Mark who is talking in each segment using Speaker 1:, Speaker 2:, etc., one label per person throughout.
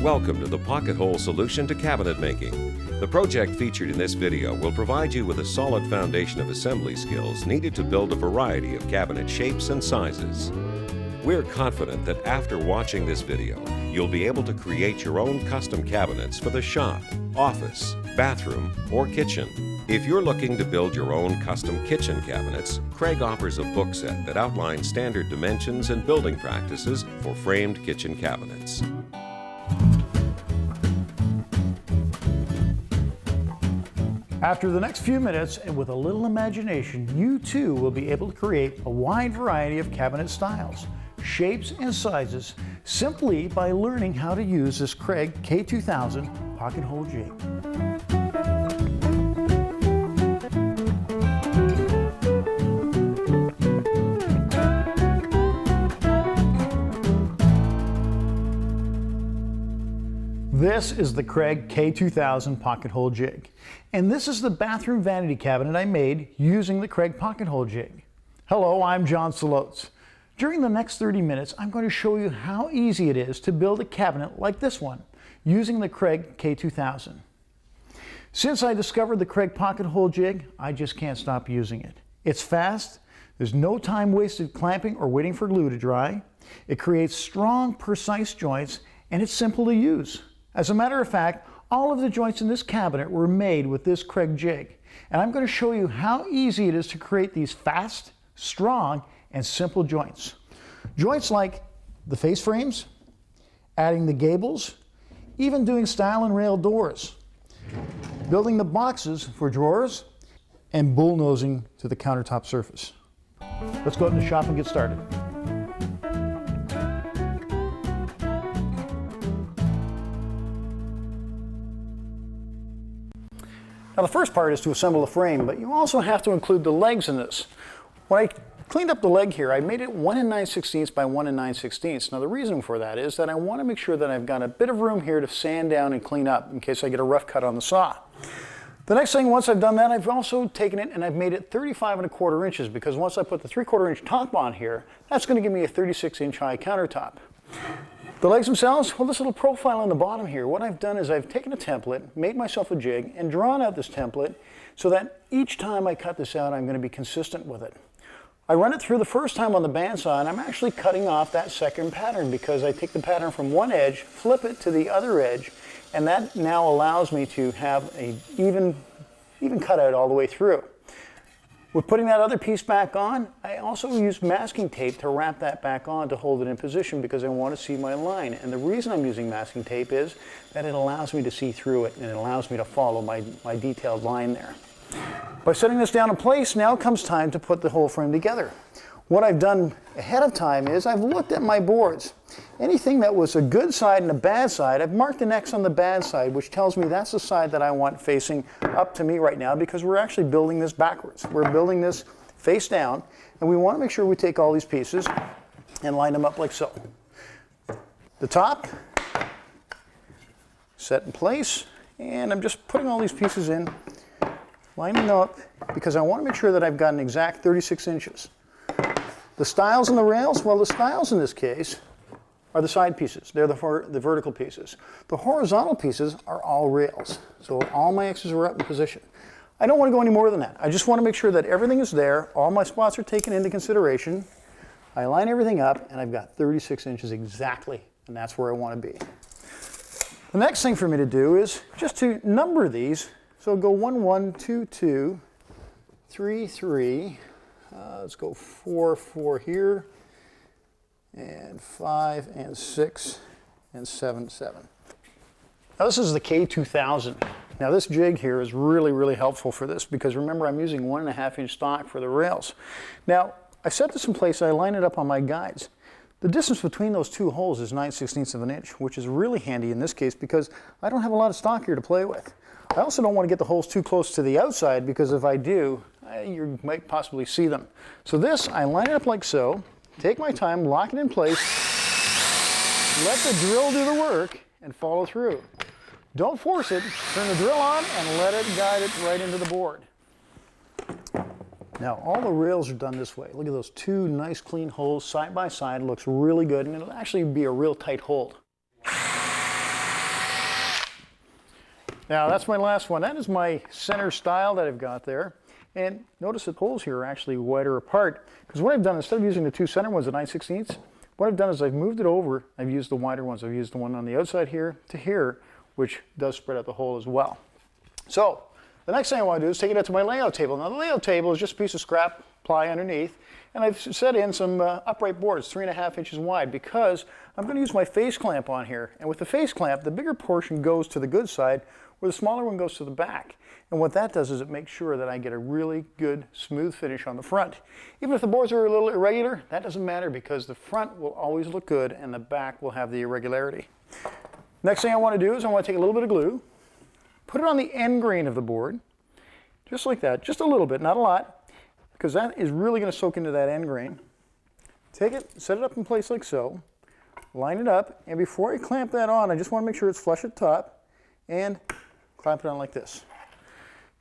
Speaker 1: Welcome to the Pocket Hole Solution to Cabinet Making. The project featured in this video will provide you with a solid foundation of assembly skills needed to build a variety of cabinet shapes and sizes. We're confident that after watching this video, you'll be able to create your own custom cabinets for the shop, office, bathroom, or kitchen. If you're looking to build your own custom kitchen cabinets, Kreg offers a book set that outlines standard dimensions and building practices for framed kitchen cabinets.
Speaker 2: After the next few minutes, and with a little imagination, you too will be able to create a wide variety of cabinet styles, shapes, and sizes simply by learning how to use this Kreg K2000 pocket hole jig. This is the Kreg K2000 pocket hole jig, and this is the bathroom vanity cabinet I made using the Kreg pocket hole jig. Hello, I'm John Silloats. During the next 30 minutes, I'm going to show you how easy it is to build a cabinet like this one using the Kreg K2000. Since I discovered the Kreg pocket hole jig, I just can't stop using it. It's fast, there's no time wasted clamping or waiting for glue to dry, it creates strong, precise joints, and it's simple to use. As a matter of fact, all of the joints in this cabinet were made with this Kreg jig, and I'm going to show you how easy it is to create these fast, strong, and simple joints. Joints like the face frames, adding the gables, even doing stile and rail doors, building the boxes for drawers, and bullnosing to the countertop surface. Let's go out in the shop and get started. Now the first part is to assemble the frame, but you also have to include the legs in this. When I cleaned up the leg here, I made it 1 9/16 by 1 9/16. Now the reason for that is that I want to make sure that I've got a bit of room here to sand down and clean up in case I get a rough cut on the saw. The next thing, once I've done that, I've also taken it and I've made it 35 1/4 inches, because once I put the 3/4 inch top on here, that's going to give me a 36-inch high countertop. The legs themselves, well, this little profile on the bottom here, what I've done is I've taken a template, made myself a jig, and drawn out this template so that each time I cut this out, I'm going to be consistent with it. I run it through the first time on the bandsaw, and I'm actually cutting off that second pattern because I take the pattern from one edge, flip it to the other edge, and that now allows me to have an even cutout all the way through. With putting that other piece back on, I also use masking tape to wrap that back on to hold it in position because I want to see my line. And the reason I'm using masking tape is that it allows me to see through it and it allows me to follow my detailed line there. By setting this down in place, now comes time to put the whole frame together. What I've done ahead of time is I've looked at my boards. Anything that was a good side and a bad side, I've marked an X on the bad side, which tells me that's the side that I want facing up to me right now, because we're actually building this backwards. We're building this face down, and we want to make sure we take all these pieces and line them up like so. The top, set in place, and I'm just putting all these pieces in, lining them up, because I want to make sure that I've got an exact 36 inches. The stiles and the rails, well, the stiles in this case are the side pieces. They're the vertical pieces. The horizontal pieces are all rails. So all my X's are up in position. I don't want to go any more than that. I just want to make sure that everything is there. All my spots are taken into consideration. I line everything up, and I've got 36 inches exactly, and that's where I want to be. The next thing for me to do is just to number these. So go 1, 1, 2, 2, 3, 3. Let's go 4, 4 here, and 5, and 6, and 7, 7. Now this is the K2000. Now this jig here is really helpful for this, because remember, I'm using 1 1/2 inch stock for the rails. Now I set this in place, I line it up on my guides. The distance between those two holes is 9/16 of an inch, which is really handy in this case because I don't have a lot of stock here to play with. I also don't want to get the holes too close to the outside, because if I do, you might possibly see them. So this, I line it up like so, take my time, lock it in place, let the drill do the work, and follow through. Don't force it, turn the drill on, and let it guide it right into the board. Now, all the rails are done this way. Look at those two nice clean holes side by side. It looks really good, and it'll actually be a real tight hold. Now that's my last one. That is my center stile that I've got there. And notice the holes here are actually wider apart, because what I've done, instead of using the two center ones at 9/16, what I've done is I've moved it over. I've used the wider ones. I've used the one on the outside here to here, which does spread out the hole as well. So the next thing I want to do is take it out to my layout table. Now the layout table is just a piece of scrap ply underneath, and I've set in some upright boards, 3.5 inches wide, because I'm going to use my face clamp on here. And with the face clamp, the bigger portion goes to the good side, where the smaller one goes to the back. And what that does is it makes sure that I get a really good smooth finish on the front. Even if the boards are a little irregular, that doesn't matter, because the front will always look good and the back will have the irregularity. Next thing I want to do is I want to take a little bit of glue, put it on the end grain of the board, just like that, just a little bit, not a lot, because that is really going to soak into that end grain. Take it, set it up in place like so, line it up, and before I clamp that on, I just want to make sure it's flush at top, and clamp it on like this.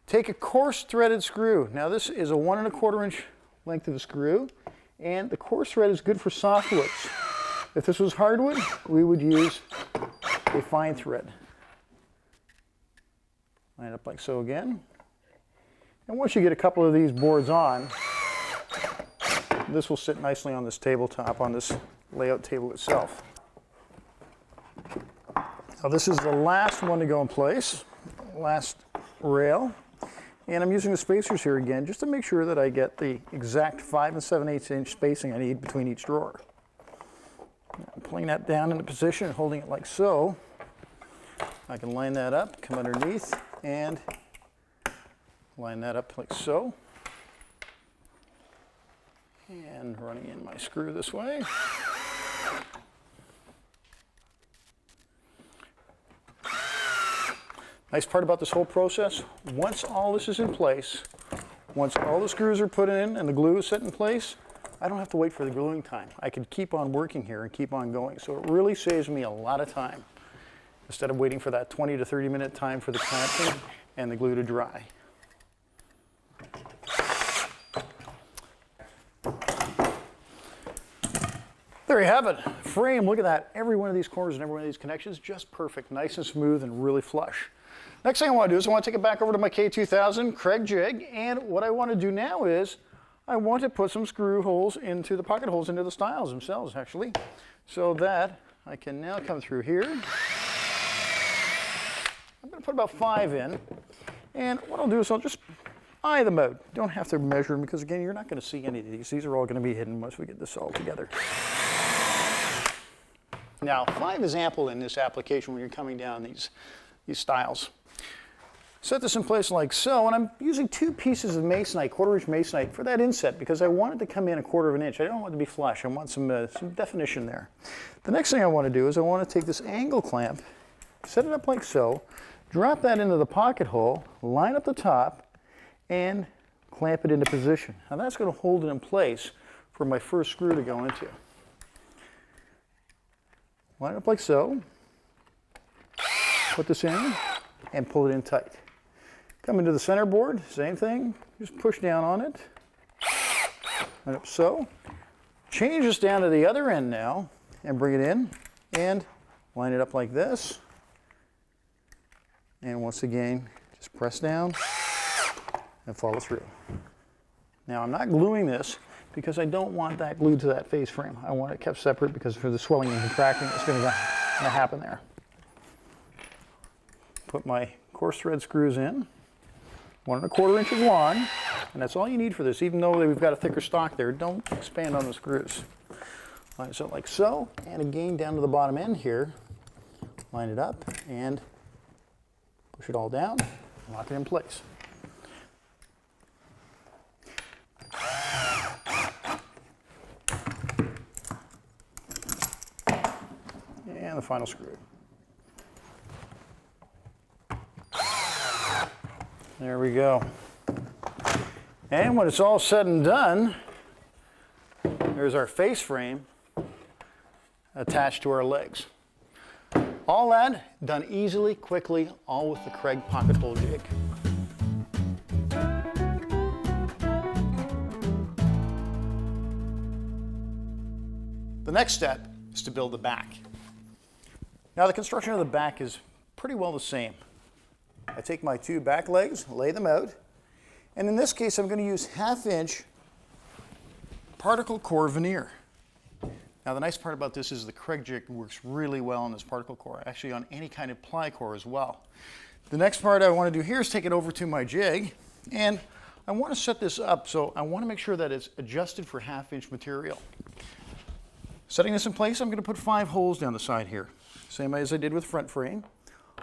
Speaker 2: Take a coarse threaded screw. Now this is a 1 1/4 inch length of the screw, and the coarse thread is good for softwoods. If this was hardwood, we would use a fine thread. Line it up like so again. And once you get a couple of these boards on, this will sit nicely on this tabletop, on this layout table itself. Now this is the last one to go in place, last rail. And I'm using the spacers here again just to make sure that I get the exact 5 7/8 inch spacing I need between each drawer. I'm pulling that down into position and holding it like so. I can line that up, come underneath, and line that up like so. And running in my screw this way. Nice part about this whole process, once all this is in place, once all the screws are put in and the glue is set in place, I don't have to wait for the gluing time. I can keep on working here and keep on going. So it really saves me a lot of time, instead of waiting for that 20 to 30 minute time for the clamping and the glue to dry. There you have it, frame. Look at that. Every one of these corners and every one of these connections, just perfect, nice and smooth and really flush. Next thing I want to do is I want to take it back over to my K2000 Kreg jig, and what I want to do now is I want to put some screw holes into the pocket holes into the stiles themselves, actually, so that I can now come through here. I'm going to put about 5 in, and what I'll do is I'll just eye them out. Don't have to measure them, because again, you're not going to see any of these. These are all going to be hidden once we get this all together. Now, 5 is ample in this application when you're coming down these stiles. Set this in place like so, and I'm using 2 pieces of masonite, 1/4 inch masonite, for that inset, because I want it to come in 1/4 inch. I don't want it to be flush. I want some definition there. The next thing I want to do is I want to take this angle clamp, set it up like so, drop that into the pocket hole, line up the top, and clamp it into position. Now that's going to hold it in place for my first screw to go into. Line it up like so, put this in, and pull it in tight. Come into the center board, same thing, just push down on it, and up so. Change this down to the other end now, and bring it in, and line it up like this. And once again, just press down and follow through. Now I'm not gluing this, because I don't want that glued to that face frame. I want it kept separate, because for the swelling and contracting that's going to happen there. Put my coarse thread screws in, 1 1/4 inches long, and that's all you need for this. Even though we've got a thicker stock there, don't expand on the screws. Line it up like so, and again down to the bottom end here, line it up and push it all down, lock it in place. And the final screw. There we go. And when it's all said and done, there's our face frame attached to our legs. All that done easily, quickly, all with the Kreg pocket hole jig. The next step is to build the back. Now the construction of the back is pretty well the same. I take my two back legs, lay them out, and in this case I'm going to use 1/2 inch particle core veneer. Now the nice part about this is the Kreg jig works really well on this particle core, actually on any kind of ply core as well. The next part I want to do here is take it over to my jig, and I want to set this up so I want to make sure that it's adjusted for 1/2 inch material. Setting this in place, I'm going to put 5 holes down the side here, same as I did with front frame.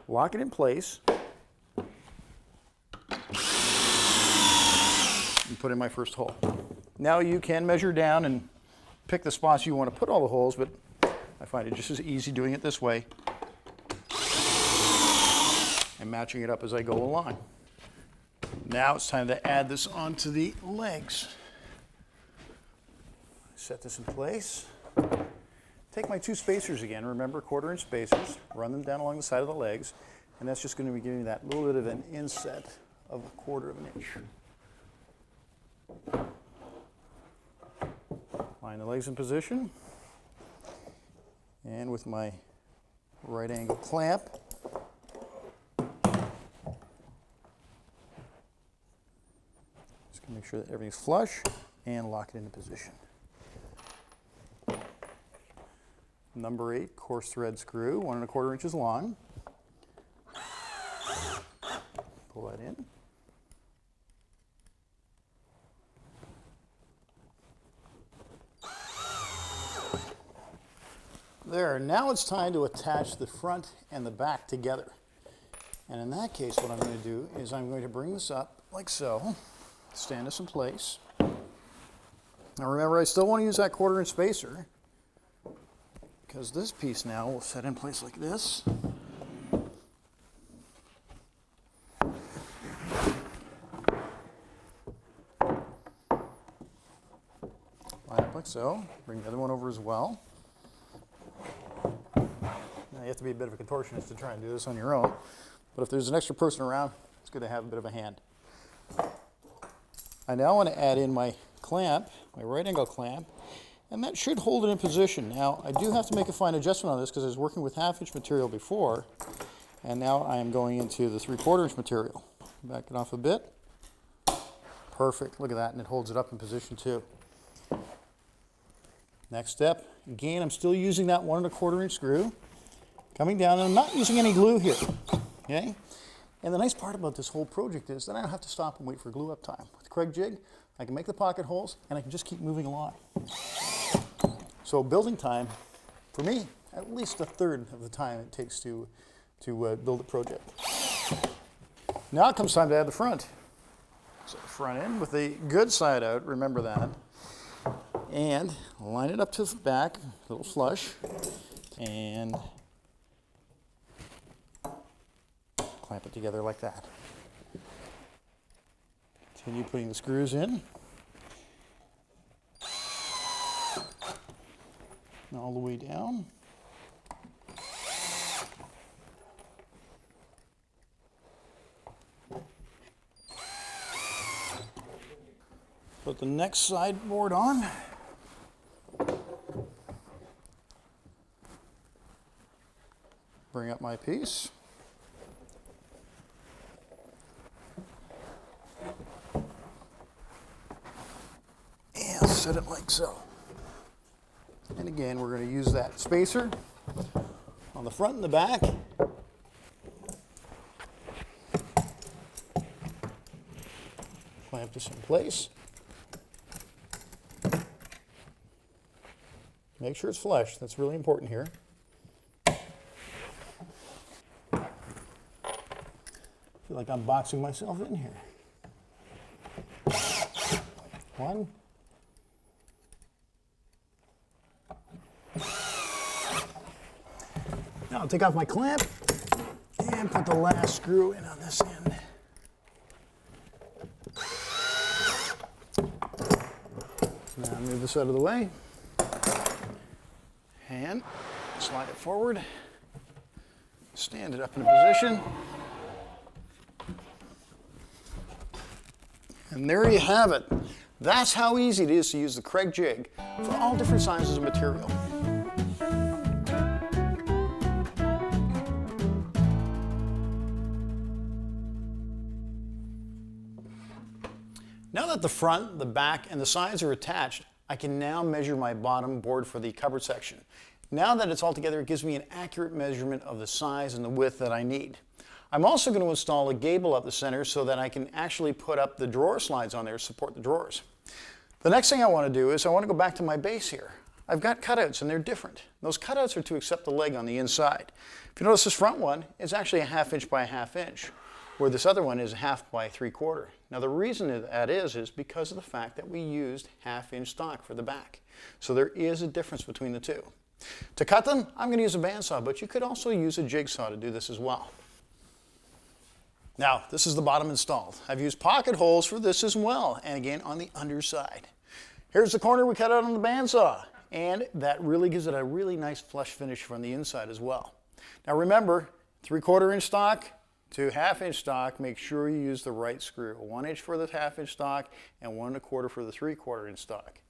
Speaker 2: Lock it in place, and put in my first hole. Now you can measure down and pick the spots you want to put all the holes, but I find it just as easy doing it this way and matching it up as I go along. Now it's time to add this onto the legs. Set this in place. Take my 2 spacers again, remember 1/4 inch spacers, run them down along the side of the legs, and that's just going to be giving that little bit of an inset of 1/4 inch. Line the legs in position, and with my right angle clamp, just going to make sure that everything's flush and lock it into position. Number 8 coarse thread screw, 1 1/4 inches long. Pull that in. There, now it's time to attach the front and the back together. And in that case, what I'm going to do is I'm going to bring this up like so, stand this in place. Now remember, I still want to use that 1/4 inch spacer, because this piece now will set in place like this. Line up like so, bring the other one over as well. Now you have to be a bit of a contortionist to try and do this on your own, but if there's an extra person around, it's good to have a bit of a hand. I now want to add in my clamp, my right angle clamp, and that should hold it in position. Now I do have to make a fine adjustment on this because I was working with 1/2 inch material before, and now I am going into the 3/4 inch material. Back it off a bit. Perfect, look at that, and it holds it up in position too. Next step, again, I'm still using that 1 1/4 inch screw. Coming down, and I'm not using any glue here, okay? And the nice part about this whole project is that I don't have to stop and wait for glue up time. With the Kreg jig, I can make the pocket holes, and I can just keep moving along. So building time, for me, at least 1/3 of the time it takes to build a project. Now it comes time to add the front. So front end with the good side out, remember that. And line it up to the back, a little flush, and clamp it together like that. Continue putting the screws in. All the way down. Put the next side board on. Bring up my piece. And set it like so. And again, we're going to use that spacer on the front and the back. Clamp this in place. Make sure it's flush. That's really important here. I feel like I'm boxing myself in here. 1. Now I'll take off my clamp and put the last screw in on this end. Now move this out of the way. And slide it forward. Stand it up in position. And there you have it. That's how easy it is to use the Kreg jig for all different sizes of material. Now that the front, the back, and the sides are attached, I can now measure my bottom board for the cupboard section. Now that it's all together, it gives me an accurate measurement of the size and the width that I need. I'm also going to install a gable up the center so that I can actually put up the drawer slides on there to support the drawers. The next thing I want to do is I want to go back to my base here. I've got cutouts and they're different. Those cutouts are to accept the leg on the inside. If you notice, this front one is actually a 1/2 inch by a 1/2 inch, where this other one is 1/2 by 3/4. Now the reason that is because of the fact that we used 1/2 inch stock for the back. So there is a difference between the two. To cut them, I'm going to use a bandsaw, but you could also use a jigsaw to do this as well. Now, this is the bottom installed. I've used pocket holes for this as well, and again on the underside. Here's the corner we cut out on the bandsaw, and that really gives it a really nice flush finish from the inside as well. Now remember, 3/4 inch stock to 1/2 inch stock, make sure you use the right screw. 1 inch for the 1/2 inch stock and 1 1/4 for the 3/4 inch stock.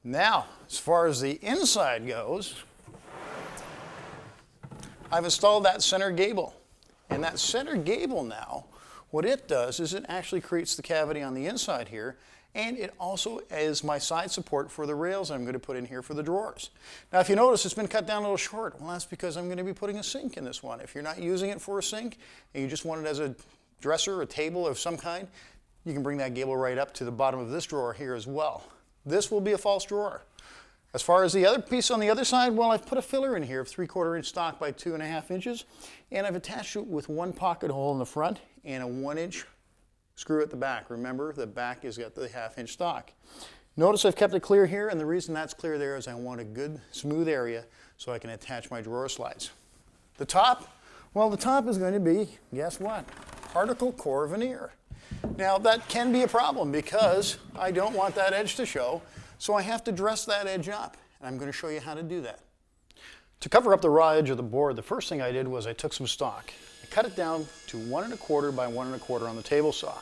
Speaker 2: Now, as far as the inside goes, I've installed that center gable. And that center gable now, what it does is it actually creates the cavity on the inside here, and it also is my side support for the rails I'm going to put in here for the drawers. Now if you notice, it's been cut down a little short. Well, that's because I'm going to be putting a sink in this one. If you're not using it for a sink and you just want it as a dresser, a table of some kind, you can bring that gable right up to the bottom of this drawer here as well. This will be a false drawer. As far as the other piece on the other side, well, I've put a filler in here of 3/4 inch stock by 2.5 inches, and I've attached it with one pocket hole in the front and a 1 inch screw at the back. Remember, the back has got the 1/2 inch stock. Notice I've kept it clear here, and the reason that's clear there is I want a good smooth area so I can attach my drawer slides. The top, well, the top is going to be, guess what? Particle core veneer. Now that can be a problem because I don't want that edge to show, so I have to dress that edge up, and I'm going to show you how to do that. To cover up the raw edge of the board, the first thing I did was I took some stock. I cut it down to 1 1/4 by 1 1/4 on the table saw.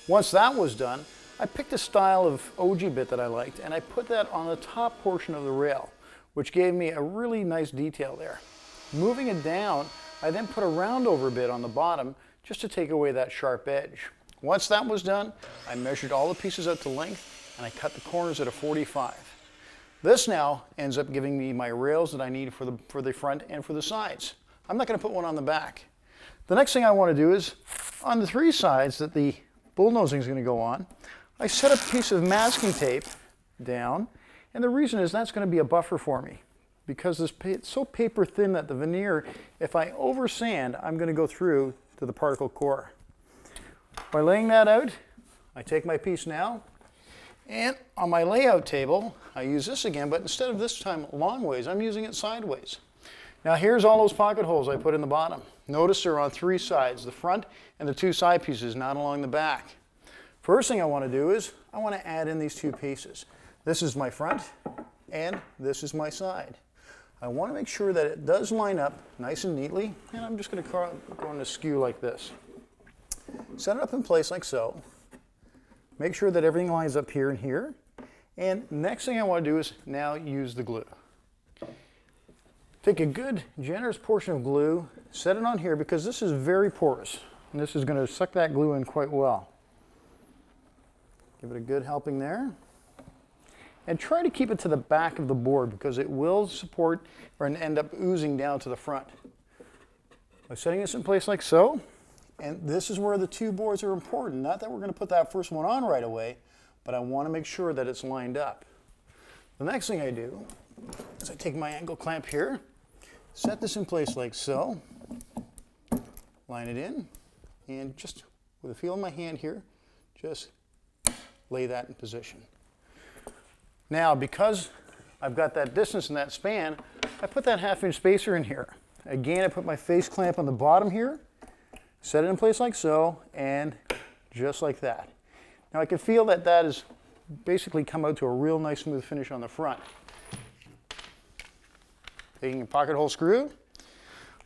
Speaker 2: Once that was done, I picked a style of OG bit that I liked, and I put that on the top portion of the rail, which gave me a really nice detail there. Moving it down, I then put a roundover bit on the bottom just to take away that sharp edge. Once that was done, I measured all the pieces out to length, and I cut the corners at a 45. This now ends up giving me my rails that I need for the front and for the sides. I'm not going to put one on the back. The next thing I want to do is, on the 3 sides that the bullnosing is going to go on, I set a piece of masking tape down, and the reason is that's going to be a buffer for me. Because it's so paper thin that the veneer, if I over sand, I'm going to go through to the particle core. By laying that out, I take my piece now, and on my layout table, I use this again, but instead of this time long ways, I'm using it sideways. Now here's all those pocket holes I put in the bottom. Notice they're on 3 sides, the front and the 2 side pieces, not along the back. First thing I want to do is I want to add in these 2 pieces. This is my front, and this is my side. I want to make sure that it does line up nice and neatly, and I'm just going to go on a skew like this. Set it up in place like so. Make sure that everything lines up here and here. And next thing I want to do is now use the glue. Take a good, generous portion of glue, set it on here because this is very porous, and this is going to suck that glue in quite well. Give it a good helping there. And try to keep it to the back of the board because it will support and end up oozing down to the front. By setting this in place like so, and this is where the 2 boards are important. Not that we're going to put that first one on right away, but I want to make sure that it's lined up. The next thing I do is I take my angle clamp here, set this in place like so, line it in, and just with a feel of my hand here, just lay that in position. Now, because I've got that distance and that span, I put that 1/2 inch spacer in here. Again, I put my face clamp on the bottom here, set it in place like so, and just like that. Now I can feel that that has basically come out to a real nice smooth finish on the front. Taking a pocket hole screw,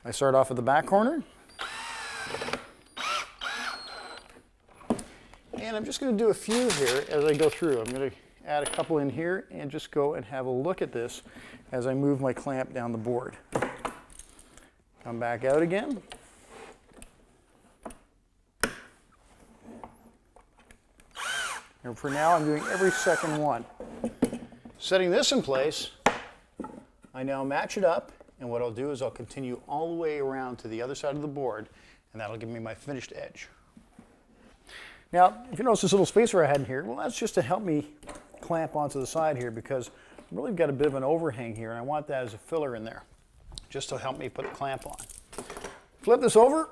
Speaker 2: I start off at the back corner. And I'm just going to do a few here as I go through. I'm going to add a couple in here and just go and have a look at this as I move my clamp down the board. Come back out again. And for now, I'm doing every second one. Setting this in place, I now match it up, and what I'll do is I'll continue all the way around to the other side of the board, and that'll give me my finished edge. Now, if you notice this little spacer I had in here, well, that's just to help me clamp onto the side here, because I've really got a bit of an overhang here, and I want that as a filler in there, just to help me put the clamp on. Flip this over,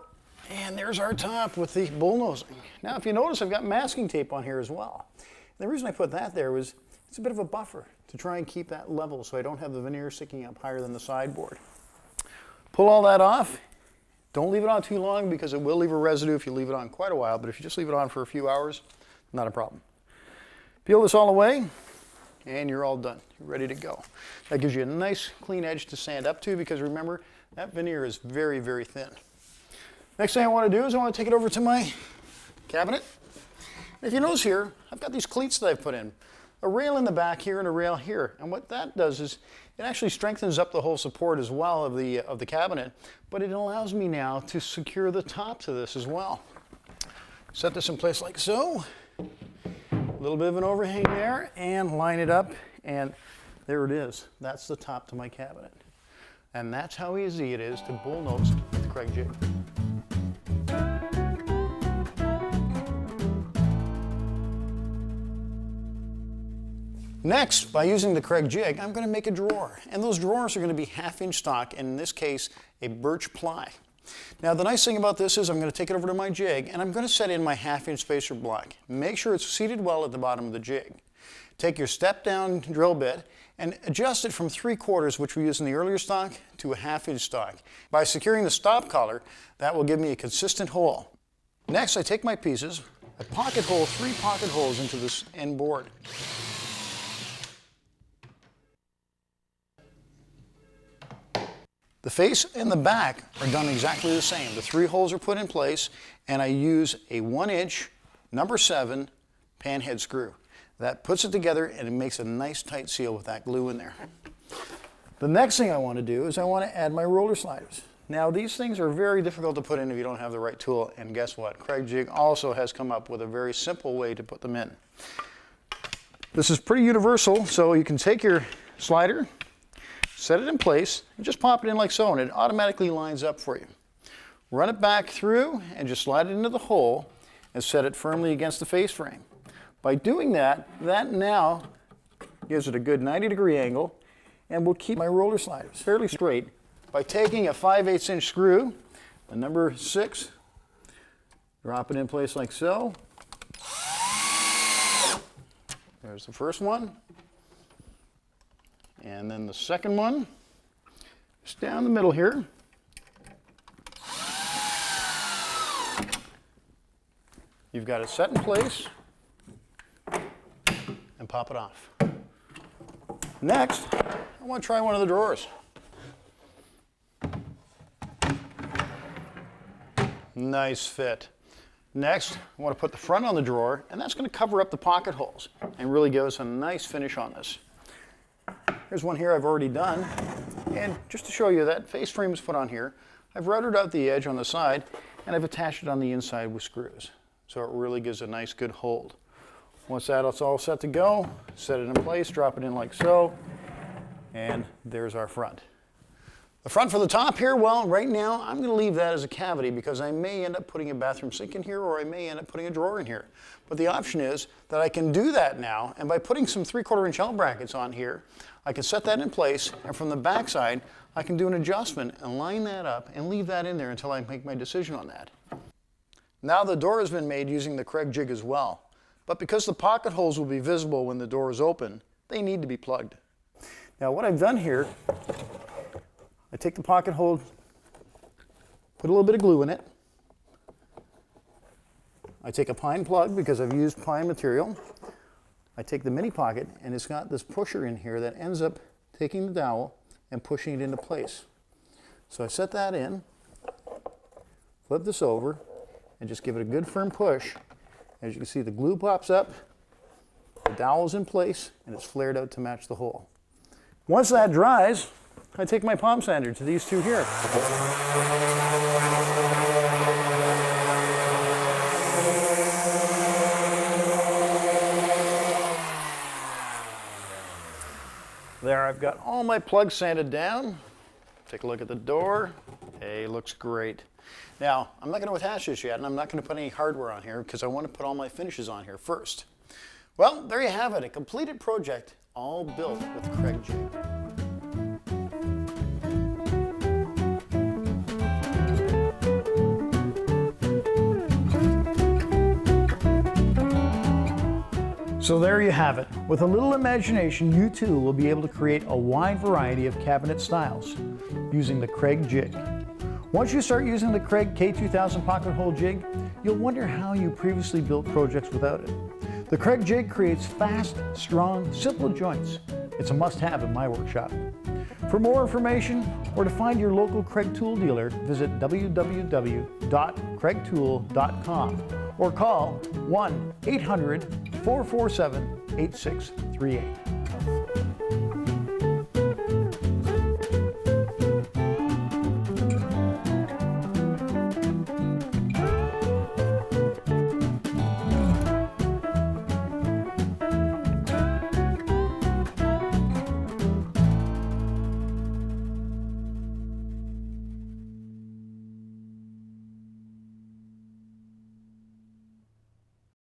Speaker 2: and there's our top with the bullnosing. Now, if you notice, I've got masking tape on here as well. And the reason I put that there was it's a bit of a buffer to try and keep that level so I don't have the veneer sticking up higher than the sideboard. Pull all that off. Don't leave it on too long because it will leave a residue if you leave it on quite a while, but if you just leave it on for a few hours, not a problem. Peel this all away, and you're all done. You're ready to go. That gives you a nice clean edge to sand up to, because remember, that veneer is very, very thin. Next thing I want to do is I want to take it over to my cabinet. If you notice here, I've got these cleats that I've put in. A rail in the back here and a rail here. And what that does is it actually strengthens up the whole support as well of the cabinet, but it allows me now to secure the top to this as well. Set this in place like so. A little bit of an overhang there, and line it up, and there it is. That's the top to my cabinet. And that's how easy it is to bullnose with the Kreg jig. Next, by using the Kreg jig, I'm going to make a drawer. And those drawers are going to be 1/2 inch stock, and in this case, a birch ply. Now, the nice thing about this is I'm going to take it over to my jig, and I'm going to set in my 1/2 inch spacer block. Make sure it's seated well at the bottom of the jig. Take your step-down drill bit and adjust it from 3/4, which we used in the earlier stock, to a 1/2 inch stock. By securing the stop collar, that will give me a consistent hole. Next, I take my pieces, I pocket hole 3 pocket holes into this end board. The face and the back are done exactly the same. The 3 holes are put in place, and I use a 1 inch number 7 panhead screw. That puts it together, and it makes a nice tight seal with that glue in there. The next thing I want to do is I want to add my roller sliders. Now, these things are very difficult to put in if you don't have the right tool, and guess what? Kreg Jig also has come up with a very simple way to put them in. This is pretty universal, so you can take your slider, set it in place, and just pop it in like so, and it automatically lines up for you. Run it back through and just slide it into the hole and set it firmly against the face frame. By doing that, that now gives it a good 90-degree angle and will keep my roller sliders fairly straight by taking a 5/8 inch screw, a number 6, drop it in place like so. There's the first one. And then the second one, just down the middle here. You've got it set in place and pop it off. Next, I want to try one of the drawers. Nice fit. Next, I want to put the front on the drawer, and that's going to cover up the pocket holes and really give us a nice finish on this. Here's one here I've already done, and just to show you that face frame is put on here, I've routed out the edge on the side, and I've attached it on the inside with screws. So it really gives a nice good hold. Once that's all set to go, set it in place, drop it in like so, and there's our front. The front for the top here, well, right now I'm going to leave that as a cavity because I may end up putting a bathroom sink in here, or I may end up putting a drawer in here. But the option is that I can do that now, and by putting some 3/4 inch L brackets on here, I can set that in place, and from the back side, I can do an adjustment and line that up and leave that in there until I make my decision on that. Now the door has been made using the Kreg jig as well, but because the pocket holes will be visible when the door is open, they need to be plugged. Now what I've done here, I take the pocket hole, put a little bit of glue in it. I take a pine plug because I've used pine material. I take the mini pocket, and it's got this pusher in here that ends up taking the dowel and pushing it into place. So I set that in, flip this over, and just give it a good firm push. As you can see, the glue pops up, the dowel's in place, and it's flared out to match the hole. Once that dries, I take my palm sander to these two here. I've got all my plugs sanded down. Take a look at the door. Hey, looks great. Now, I'm not going to attach this yet, and I'm not going to put any hardware on here because I want to put all my finishes on here first. Well, there you have it, a completed project, all built with Kreg jig. So there you have it. With a little imagination, you too will be able to create a wide variety of cabinet styles using the Kreg jig. Once you start using the Kreg K2000 pocket hole jig, you'll wonder how you previously built projects without it. The Kreg jig creates fast, strong, simple joints. It's a must-have in my workshop. For more information or to find your local Kreg tool dealer, visit www.kregtool.com or call 1-800-447-8638.